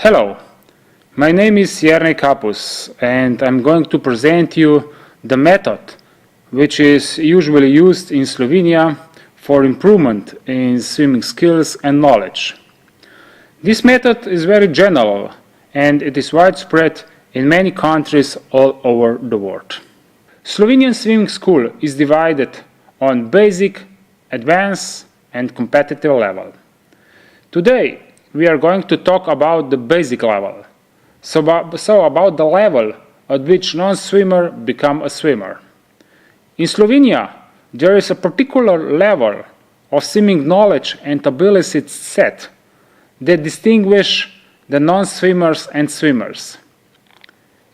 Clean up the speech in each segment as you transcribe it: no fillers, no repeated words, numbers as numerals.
Hello, my name is Jernej Kapus and I'm going to present you the method which is usually used in Slovenia for improvement in swimming skills and knowledge. This method is very general and it is widespread in many countries all over the world. Slovenian swimming school is divided on basic, advanced and competitive level. Today we are going to talk about the basic level, so about the level at which non-swimmer become a swimmer. In Slovenia, there is a particular level of swimming knowledge and ability set that distinguish the non-swimmers and swimmers.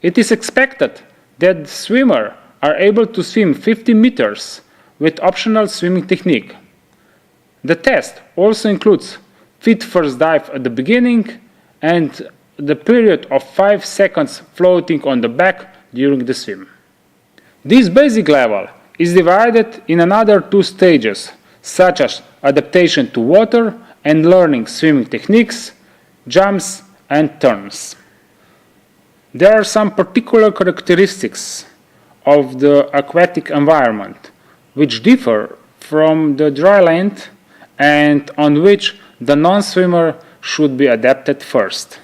It is expected that the swimmer are able to swim 50 meters with optional swimming technique. The test also includes feet first dive at the beginning and the period of 5 seconds floating on the back during the swim. This basic level is divided in another 2 stages, such as adaptation to water and learning swimming techniques, jumps and turns. There are some particular characteristics of the aquatic environment which differ from the dry land and on which the non-swimmer should be adapted first.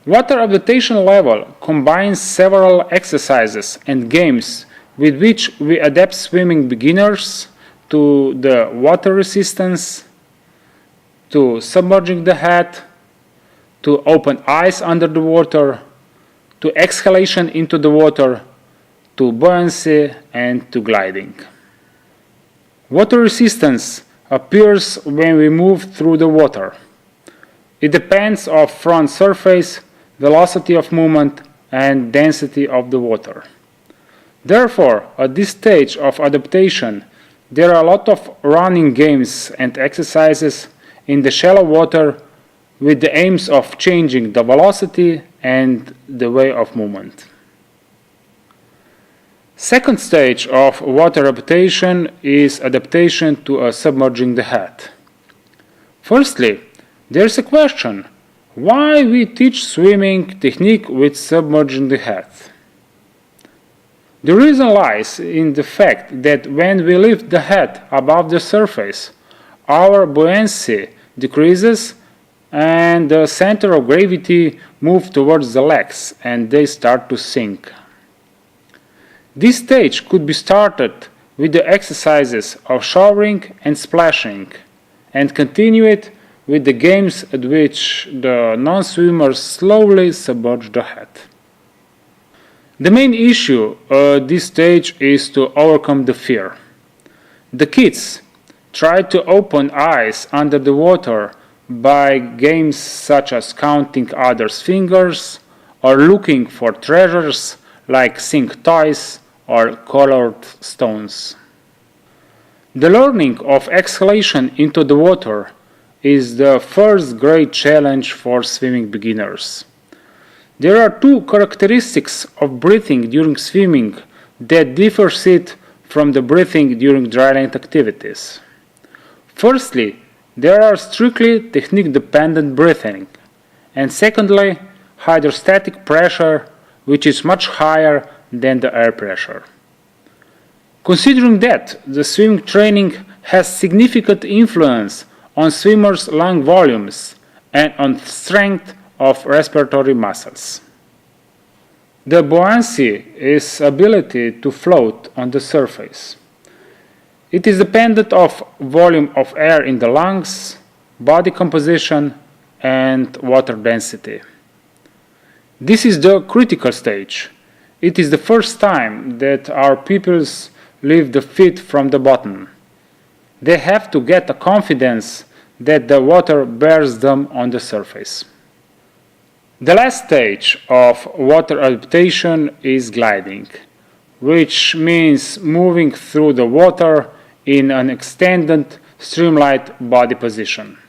Water adaptation level combines several exercises and games with which we adapt swimming beginners to the water resistance, to submerging the head, to open eyes under the water, to exhalation into the water, to buoyancy and to gliding. Water resistance appears when we move through the water. It depends on front surface, velocity of movement and density of the water. Therefore, at this stage of adaptation, there are a lot of running games and exercises in the shallow water with the aims of changing the velocity and the way of movement. Second stage of water adaptation is adaptation to submerging the head. Firstly, there is a question: why we teach swimming technique with submerging the head? The reason lies in the fact that when we lift the head above the surface, our buoyancy decreases and the center of gravity moves towards the legs and they start to sink. This stage could be started with the exercises of showering and splashing and continue it with the games at which the non-swimmers slowly submerge the head. The main issue at this stage is to overcome the fear. The kids try to open eyes under the water by games such as counting others' fingers or looking for treasures like sink toys or colored stones. The learning of exhalation into the water is the first great challenge for swimming beginners. There are 2 characteristics of breathing during swimming that differ it from the breathing during dry land activities. Firstly, there are strictly technique-dependent breathing, and secondly, hydrostatic pressure, which is much higher than the air pressure. Considering that the swimming training has significant influence on swimmers' lung volumes and on strength of respiratory muscles. The buoyancy is ability to float on the surface. It is dependent of volume of air in the lungs, body composition and water density. This is the critical stage. It is the first time that our pupils lift the feet from the bottom. They have to get a confidence that the water bears them on the surface. The last stage of water adaptation is gliding, which means moving through the water in an extended, streamlined body position.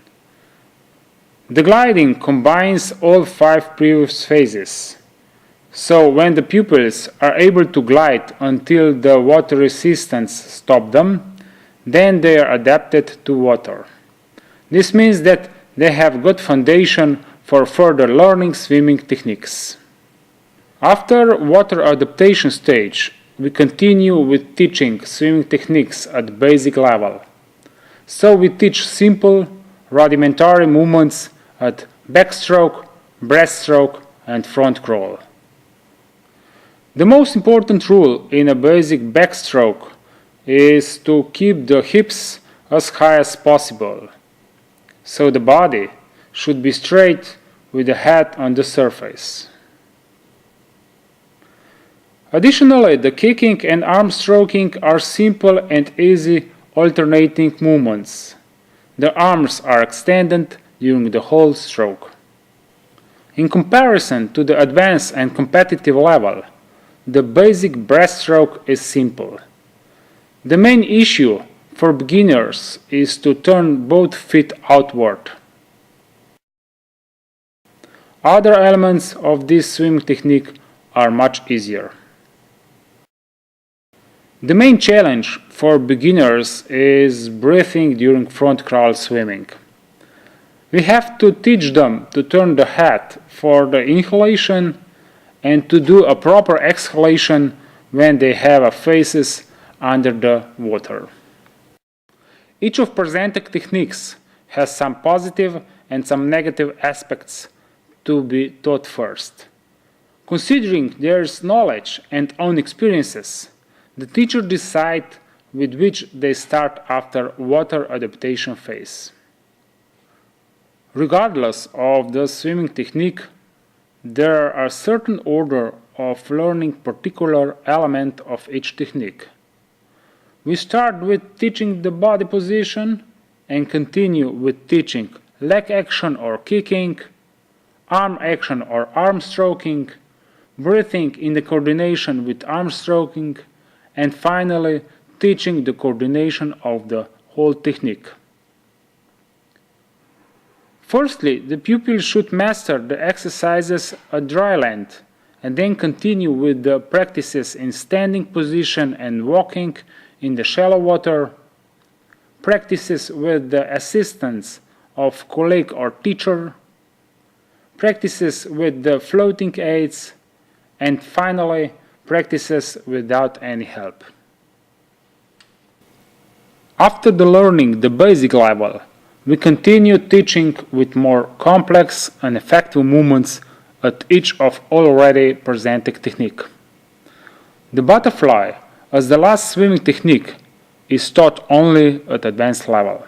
The gliding combines all 5 previous phases. So when the pupils are able to glide until the water resistance stops them, then they are adapted to water. This means that they have good foundation for further learning swimming techniques. After water adaptation stage, we continue with teaching swimming techniques at basic level. So we teach simple, rudimentary movements at backstroke, breaststroke and front crawl. The most important rule in a basic backstroke is to keep the hips as high as possible, so the body should be straight with the head on the surface. Additionally, the kicking and arm stroking are simple and easy alternating movements. The arms are extended during the whole stroke. In comparison to the advanced and competitive level, the basic breaststroke is simple. The main issue for beginners is to turn both feet outward. Other elements of this swimming technique are much easier. The main challenge for beginners is breathing during front crawl swimming. We have to teach them to turn the head for the inhalation and to do a proper exhalation when they have faces under the water. Each of presented techniques has some positive and some negative aspects to be taught first. Considering their knowledge and own experiences, the teacher decides with which they start after water adaptation phase. Regardless of the swimming technique, there are certain order of learning particular element of each technique. We start with teaching the body position and continue with teaching leg action or kicking, arm action or arm stroking, breathing in the coordination with arm stroking, and finally teaching the coordination of the whole technique. Firstly, the pupil should master the exercises at dry land and then continue with the practices in standing position and walking in the shallow water, practices with the assistance of colleague or teacher, practices with the floating aids, and finally practices without any help. After the learning the basic level, we continue teaching with more complex and effective movements at each of already presented technique. The butterfly, as the last swimming technique, is taught only at advanced level.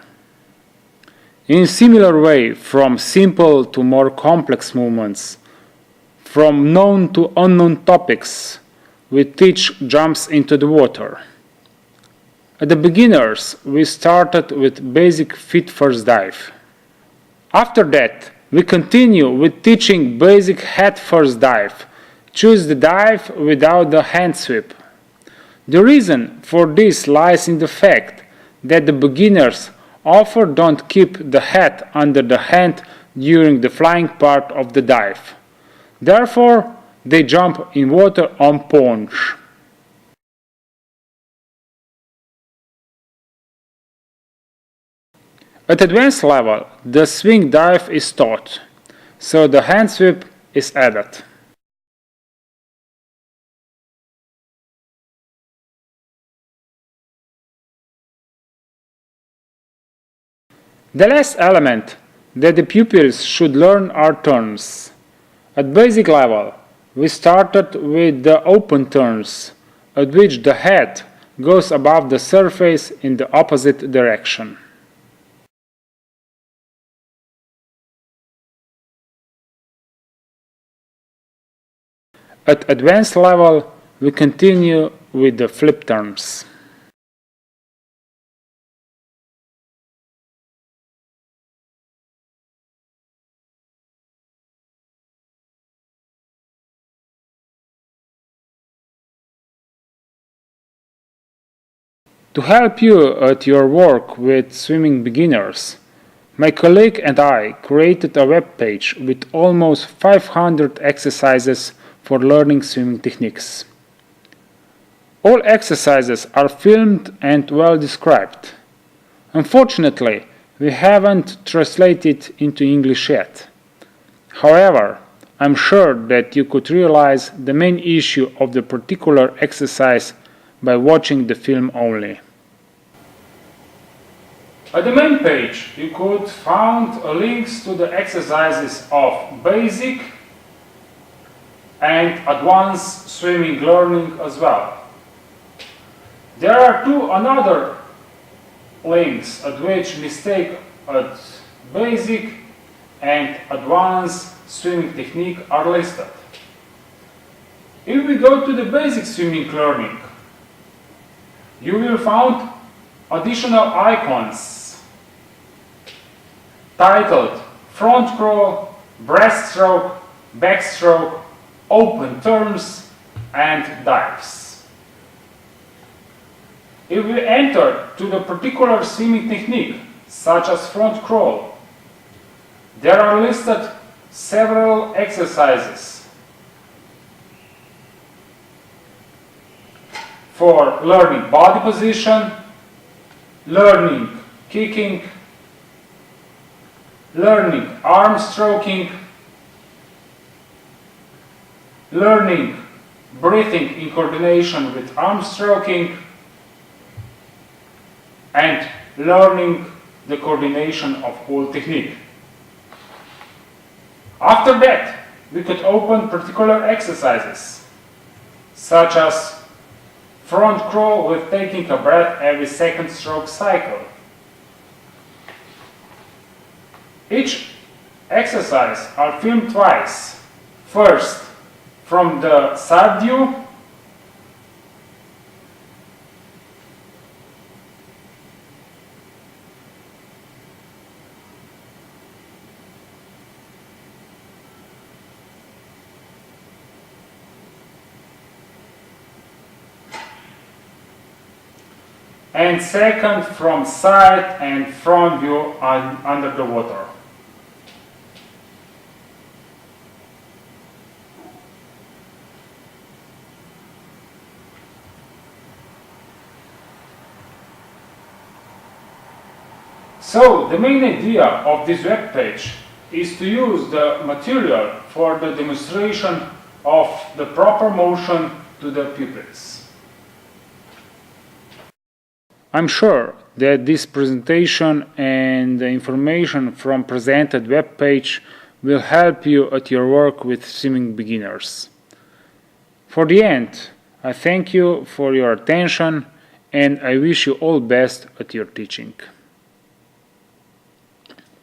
In a similar way, from simple to more complex movements, from known to unknown topics, we teach jumps into the water. At the beginners, we started with basic feet first dive. After that, we continue with teaching basic head first dive. Choose the dive without the hand sweep. The reason for this lies in the fact that the beginners often don't keep the head under the hand during the flying part of the dive. Therefore, they jump in water on plunge. At advanced level, the swing dive is taught, so the hand sweep is added. The last element that the pupils should learn are turns. At basic level, we started with the open turns, at which the head goes above the surface in the opposite direction. At advanced level, we continue with the flip turns. To help you at your work with swimming beginners, my colleague and I created a web page with almost 500 exercises for learning swimming techniques. All exercises are filmed and well described. Unfortunately, we haven't translated into English yet. However, I'm sure that you could realize the main issue of the particular exercise by watching the film only. At the main page, you could find links to the exercises of basic and advanced swimming learning as well. There are two another links at which mistake at basic and advanced swimming technique are listed. If we go to the basic swimming learning, you will find additional icons titled front crawl, breaststroke, backstroke, open turns, and dives. If we enter to the particular swimming technique, such as front crawl, there are listed several exercises for learning body position, learning kicking, learning arm stroking, learning breathing in coordination with arm stroking, and learning the coordination of whole technique. After that, we could open particular exercises, such as front crawl with taking a breath every second stroke cycle. Each exercise are filmed twice. First, from the side view, and second from side and front view under the water. So, the main idea of this web page is to use the material for the demonstration of the proper motion to the pupils. I'm sure that this presentation and the information from presented web page will help you at your work with swimming beginners. For the end, I thank you for your attention and I wish you all best at your teaching.